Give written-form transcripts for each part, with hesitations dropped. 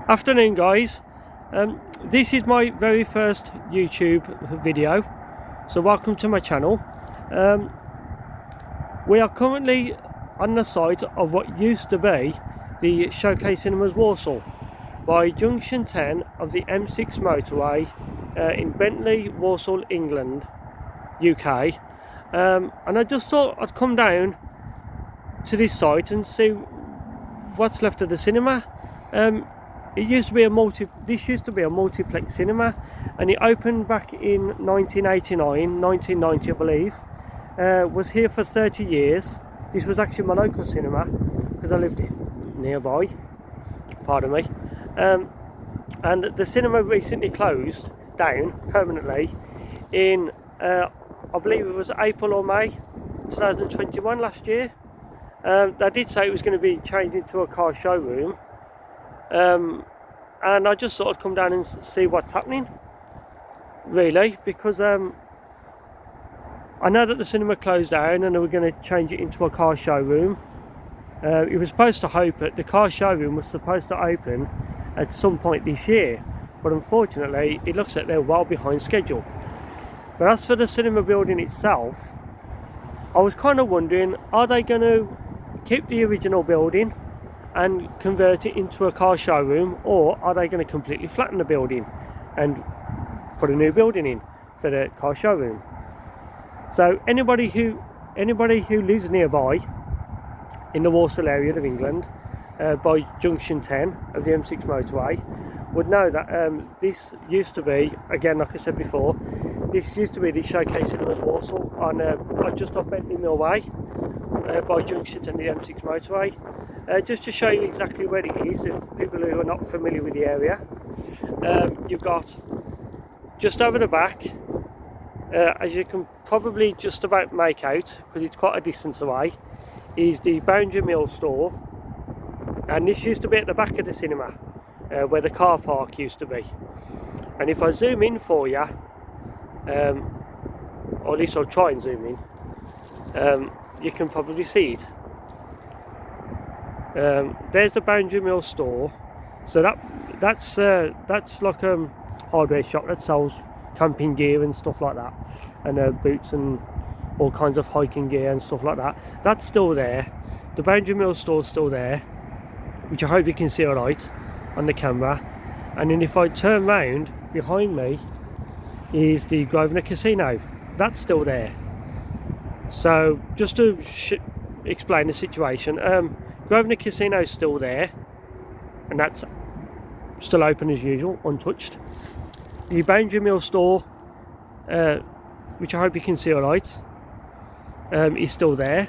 Afternoon guys, this is my very first YouTube video, so welcome to my channel. We are currently on the site of what used to be the Showcase Cinemas Walsall by Junction 10 of the M6 Motorway in Bentley, Walsall, England, UK. And I just thought I'd come down to this site and see what's left of the cinema. This used to be a multiplex cinema, and it opened back in 1990 I believe. Was here for 30 years. This was actually my local cinema because I lived nearby, pardon me. And the cinema recently closed down permanently in I believe it was April or May 2021 last year. They did say it was going to be changed into a car showroom. And I just thought I'd come down and see what's happening, really, because I know that the cinema closed down and they were going to change it into a car showroom. It was supposed to open, the car showroom was supposed to open at some point this year, but unfortunately it looks like they're well behind schedule. But as for the cinema building itself, I was kind of wondering, are they going to keep the original building and convert it into a car showroom, or are they going to completely flatten the building and put a new building in for the car showroom? So anybody who lives nearby in the Walsall area of England by Junction 10 of the M6 Motorway would know that this used to be, again like I said before, this used to be the Showcase Cinemas Walsall on just off Bentley Mill Way by Junction 10 of the M6 Motorway. Just to show you exactly where it is, if people who are not familiar with the area, you've got just over the back, as you can probably just about make out because it's quite a distance away, is the Bentley Mill store, and this used to be at the back of the cinema where the car park used to be. And if I zoom in for you, or at least I'll try and zoom in, you can probably see it. There's the Bentley Mill store. So that's like a hardware shop that sells camping gear and stuff like that, and boots and all kinds of hiking gear and stuff like that. That's still there. The Bentley Mill store's still there, which I hope you can see alright on the camera. And then if I turn round, behind me is the Grosvenor Casino. That's still there. So just to explain the situation, Grosvenor Casino is still there, and that's still open as usual, untouched. The Bentley Mill store, which I hope you can see alright, is still there,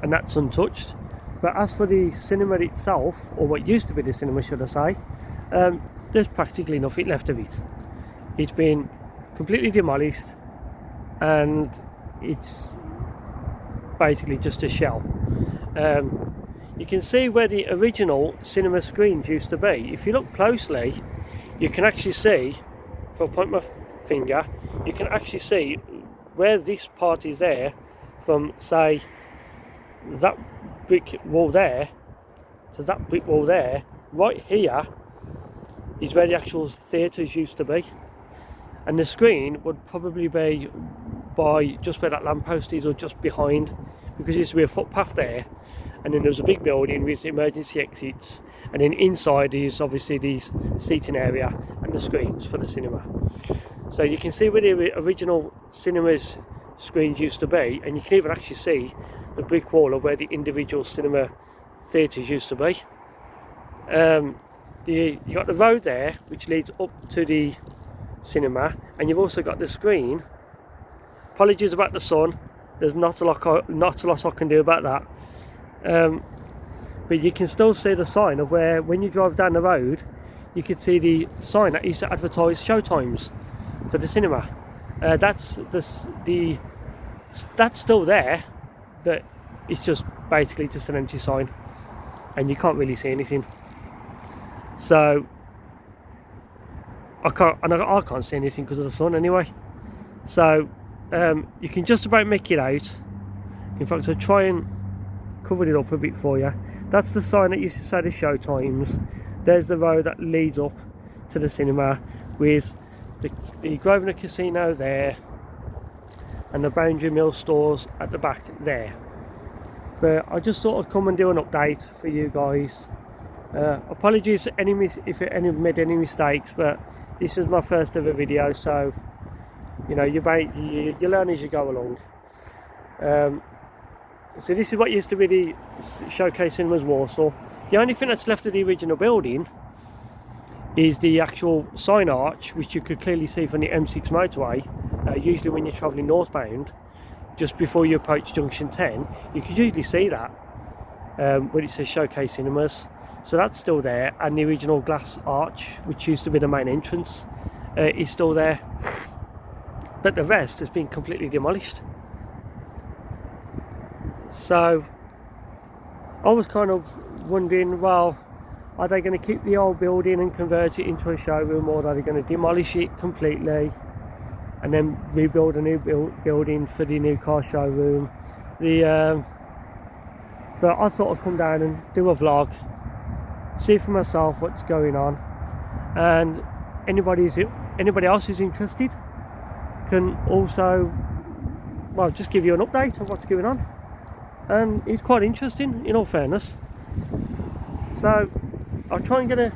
and that's untouched. But as for the cinema itself, or what used to be the cinema should I say, there's practically nothing left of it. It's been completely demolished and it's basically just a shell. You can see where the original cinema screens used to be. If you look closely, you can actually see, if I point my finger, you can actually see where this part is there, from say that brick wall there to that brick wall there. Right here is where the actual theatres used to be, and the screen would probably be by just where that lamppost is, or just behind, because there used to be a footpath there, and then there's a big building with emergency exits, and then inside is obviously the seating area and the screens for the cinema. So you can see where the original cinemas screens used to be, and you can even actually see the brick wall of where the individual cinema theatres used to be. You got the road there which leads up to the cinema, and you've also got the screen. Apologies about the sun, there's not a lot I can do about that. But you can still see the sign of where, when you drive down the road, you can see the sign that used to advertise show times for the cinema. That's still there, but it's just basically just an empty sign, and you can't really see anything. So I can't see anything because of the sun anyway. So you can just about make it out. In fact, I'll try and cover it up a bit for you. That's the sign that used to say the show times. there's the road that leads up to the cinema, with the Grosvenor Casino there and the Bentley Mill stores at the back there. But I just thought I'd come and do an update for you guys. Apologies if any made any mistakes, but this is my first ever video, so you know, you learn as you go along. So this is what used to be the Showcase Cinemas Walsall. The only thing that's left of the original building is the actual sign arch, which you could clearly see from the M6 Motorway. Usually when you're travelling northbound, just before you approach Junction 10, you could usually see that when it says Showcase Cinemas. So that's still there, and the original glass arch, which used to be the main entrance, is still there. But the rest has been completely demolished. So I was kind of wondering, well, are they going to keep the old building and convert it into a showroom, or are they going to demolish it completely and then rebuild a new building for the new car showroom? But I thought I'd come down and do a vlog, see for myself what's going on, and anybody else who's interested can also, well, just give you an update of what's going on. And it's quite interesting, in all fairness. So I'll try and get a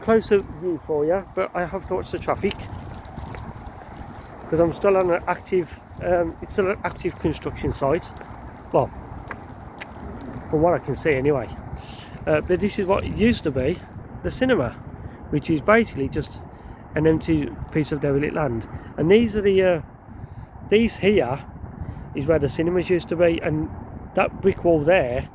closer view for you, but I have to watch the traffic because I'm still on an active it's still an active construction site, well, from what I can see anyway. But this is what used to be the cinema, which is basically just an empty piece of derelict land. And these are these here is where the cinemas used to be, and that brick wall there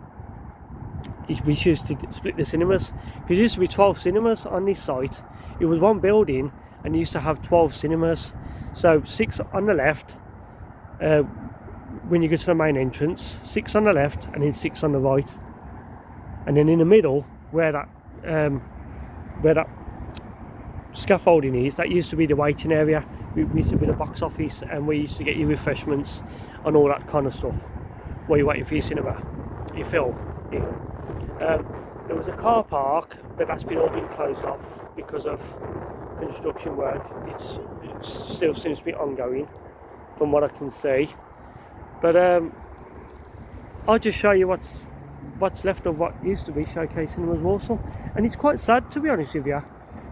is we used to split the cinemas, because there used to be 12 cinemas on this site. It was one building and it used to have 12 cinemas, so 6 on the left when you go to the main entrance, 6 on the left, and then 6 on the right, and then in the middle where that scaffolding is, that used to be the waiting area. We used to be the box office, and we used to get your refreshments and all that kind of stuff while you're waiting for your cinema, your film. Yeah. There was a car park, but that's all been closed off because of construction work. It still seems to be ongoing from what I can see. But I'll just show you what's left of what used to be Showcase Cinemas Walsall, and it's quite sad, to be honest with you,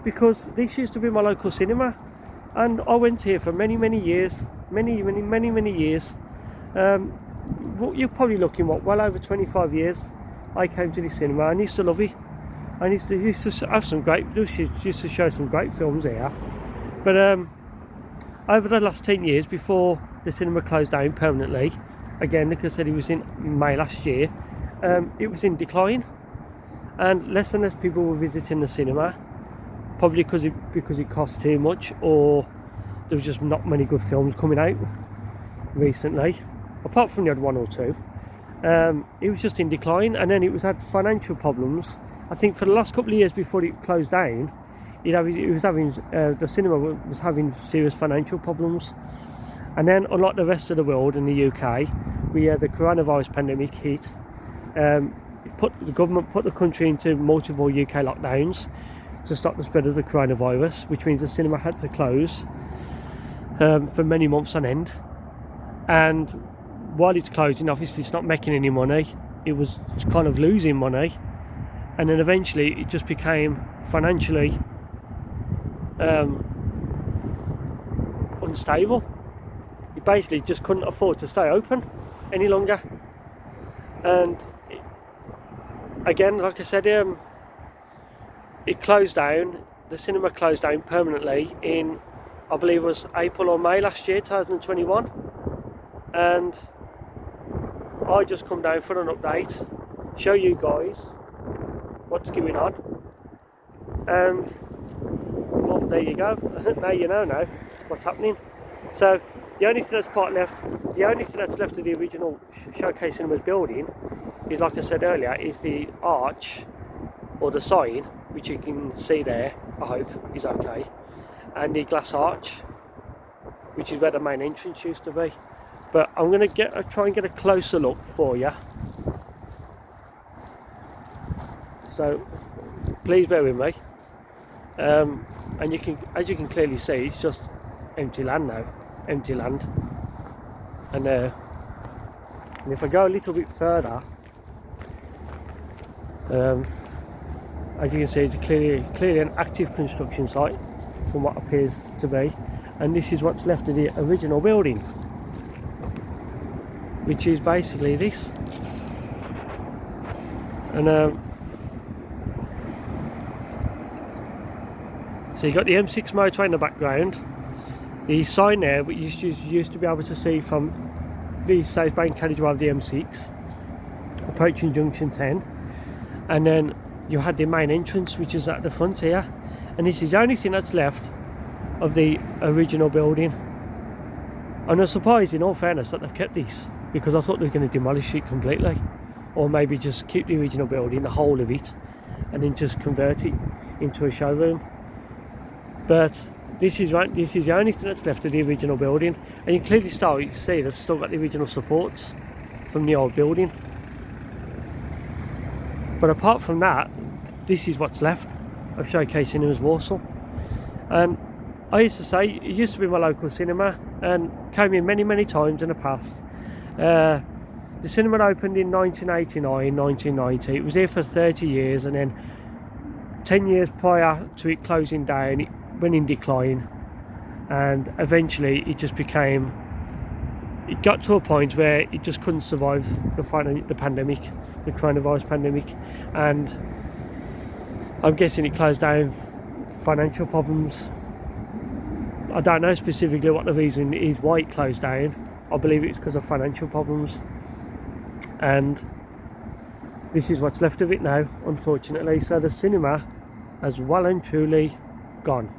because this used to be my local cinema, and I went here for many years, many years. You're probably looking well over 25 years. I came to this cinema and used to love it. I used to have used to show some great films here. But over the last 10 years, before the cinema closed down permanently, again, like I said, it was in May last year, it was in decline, and less and less people were visiting the cinema, probably because it cost too much, or there was just not many good films coming out recently, apart from the odd one or two. It was just in decline, and then it had financial problems. I think for the last couple of years before it closed down, the cinema was having serious financial problems. And then, unlike the rest of the world in the UK, the coronavirus pandemic hit. The government put the country into multiple UK lockdowns to stop the spread of the coronavirus, which means the cinema had to close for many months on end. And while it's closing, obviously it's not making any money. It was kind of losing money, and then eventually it just became financially unstable. It basically just couldn't afford to stay open any longer. And again, like I said, it closed down. The cinema closed down permanently in, I believe it was April or May last year, 2021. And I just come down for an update, show you guys what's going on, and well, there you go. Now you know what's happening. So the only thing that's left of the original Showcase Cinemas building is, like I said earlier, is the arch, or the sign, which you can see there, I hope is okay, and the glass arch, which is where the main entrance used to be. But I'm going to try and get a closer look for you. so please bear with me. And you can, as you can clearly see, it's just empty land now, empty land. And if I go a little bit further, as you can see, it's clearly an active construction site from what appears to be, and this is what's left of the original building, which is basically this. And so you got the M6 Motorway in the background. The sign there, which you used to be able to see from the southbound carriageway of the M6 approaching Junction 10, and then you had the main entrance, which is at the front here, and this is the only thing that's left of the original building. And I'm surprised, in all fairness, that they've kept this, because I thought they were going to demolish it completely, or maybe just keep the original building, the whole of it, and then just convert it into a showroom. But this is the only thing that's left of the original building, and you clearly see they've still got the original supports from the old building. But apart from that, this is what's left of Showcase Cinemas Walsall. And I used to say, it used to be my local cinema and came in many times in the past. The cinema opened in 1989, 1990. It was here for 30 years, and then 10 years prior to it closing down, it went in decline, and eventually it just became, it got to a point where it just couldn't survive the pandemic, the coronavirus pandemic, and I'm guessing it closed down financial problems. I don't know specifically what the reason is why it closed down. I believe it's because of financial problems, and this is what's left of it now, unfortunately. So the cinema has well and truly gone.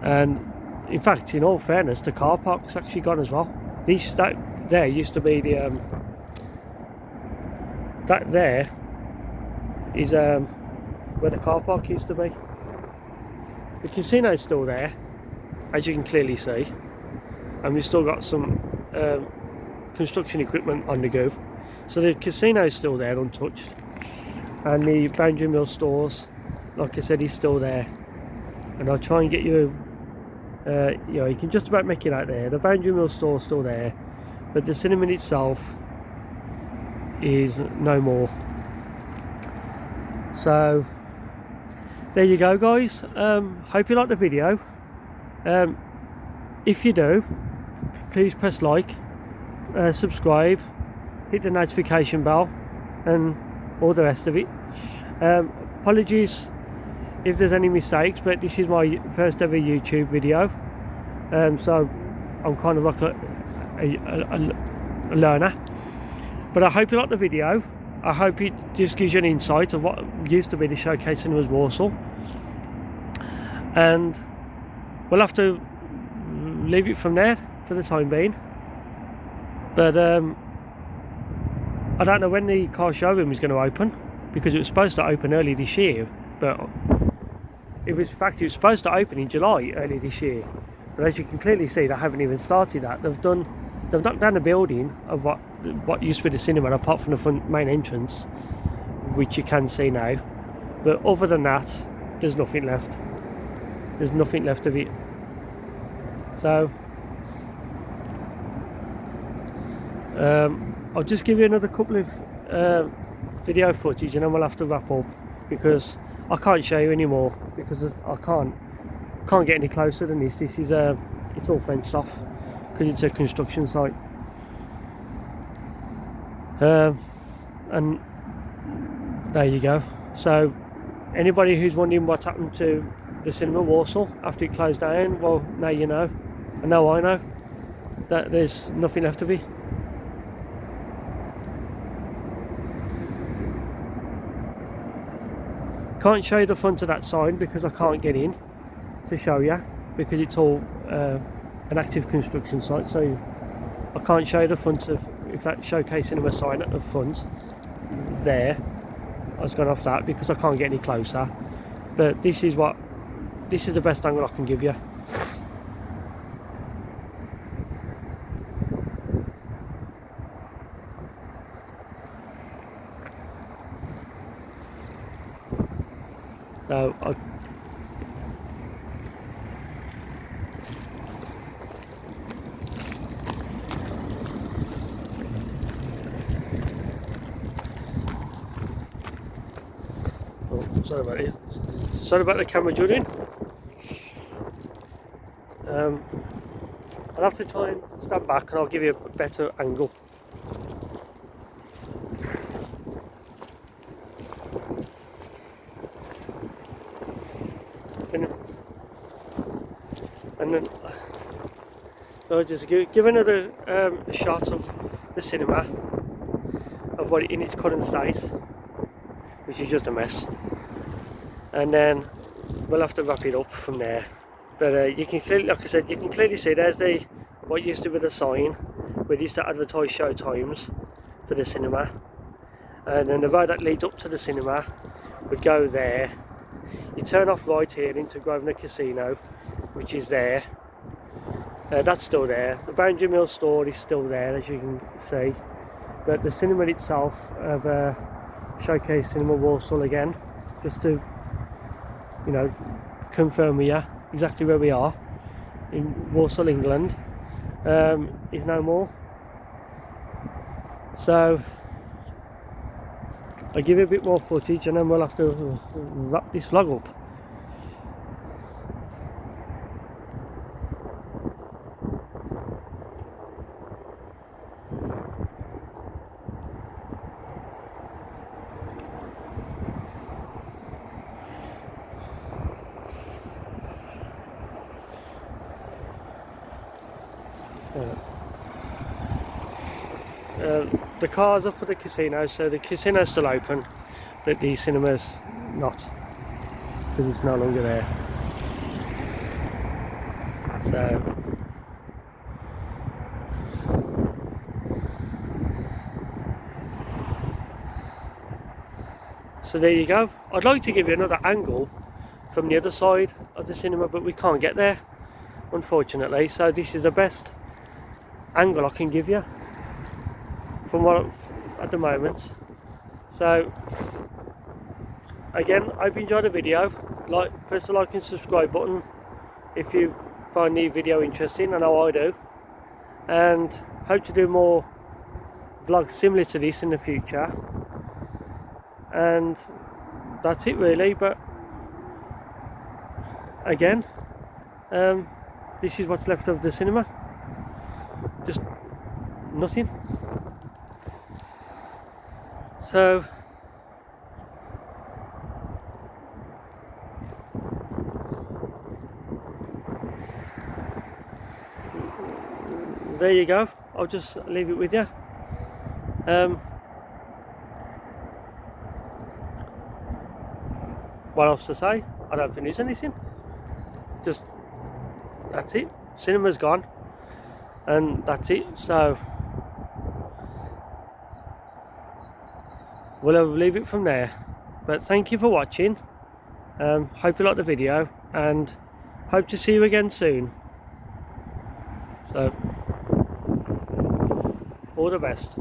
And in fact, in all fairness, the car park's actually gone as well. There used to be the that there is where the car park used to be. The casino's still there, as you can clearly see, and we've still got some construction equipment on the go. So the casino's still there, untouched, and the Bentley Mill stores, like I said, is still there. And I'll try and get you, you can just about make it out there. The Bentley Mill store's still there, but the cinema itself is no more. So there you go, guys. Hope you like the video. If you do, please press like, subscribe, hit the notification bell, and all the rest of it. Apologies if there's any mistakes, but this is my first ever YouTube video, so I'm kind of like a learner. But I hope you like the video. I hope it just gives you an insight of what used to be the Showcase Cinemas Walsall, and we'll have to leave it from there for the time being. But I don't know when the car showroom is going to open, because it was supposed to open early this year, but it was supposed to open in July early this year. But as you can clearly see, they haven't even started that. They've knocked down the building of what used to be the cinema, apart from the front main entrance, which you can see now. But other than that, there's nothing left. There's nothing left of it. So I'll just give you another couple of video footage, and then we'll have to wrap up, because I can't show you anymore, because I can't get any closer than this. This is it's all fenced off because it's a construction site. And there you go. So anybody who's wondering what's happened to the cinema Walsall after it closed down, well, now you know, and now I know that there's nothing left of it. Can't show you the front of that sign because I can't get in to show you, because it's all an active construction site, so I can't show you the front of, if that Showcase Cinema sign at the front there, I was going off that because I can't get any closer. But this is the best angle I can give you. So sorry about it. Sorry about the camera joining. I'll have to try and stand back and I'll give you a better angle. And then I'll just give another shot of the cinema, of what in its current state, which is just a mess, and then we'll have to wrap it up from there. But you can clearly, like I said, you can clearly see there's the what used to be the sign where they used to advertise show times for the cinema, and then the road that leads up to the cinema would go there. You turn off right here into Grosvenor Casino, which is there. That's still there. The Bentley Mill store is still there, as you can see. But the cinema itself, of Showcase Cinema Walsall again, just to, you know, confirm with you exactly where we are in Walsall, England, is no more. So I'll give you a bit more footage and then we'll have to wrap this vlog up. The cars are for the casino, so the casino's still open, but the cinema's not, because it's no longer there. So there you go. I'd like to give you another angle from the other side of the cinema, but we can't get there, unfortunately. So this is the best angle I can give you from what at the moment. So again, I hope you enjoyed the video. Press the like and subscribe button if you find the video interesting. I know I do, and hope to do more vlogs similar to this in the future. And that's it really. But again, this is what's left of the cinema, just nothing. So there you go. I'll just leave it with you. What else to say? I don't think there's anything. Just that's it. Cinema's gone, and that's it. So we'll leave it from there. But thank you for watching. Hope you liked the video, and hope to see you again soon. So all the best.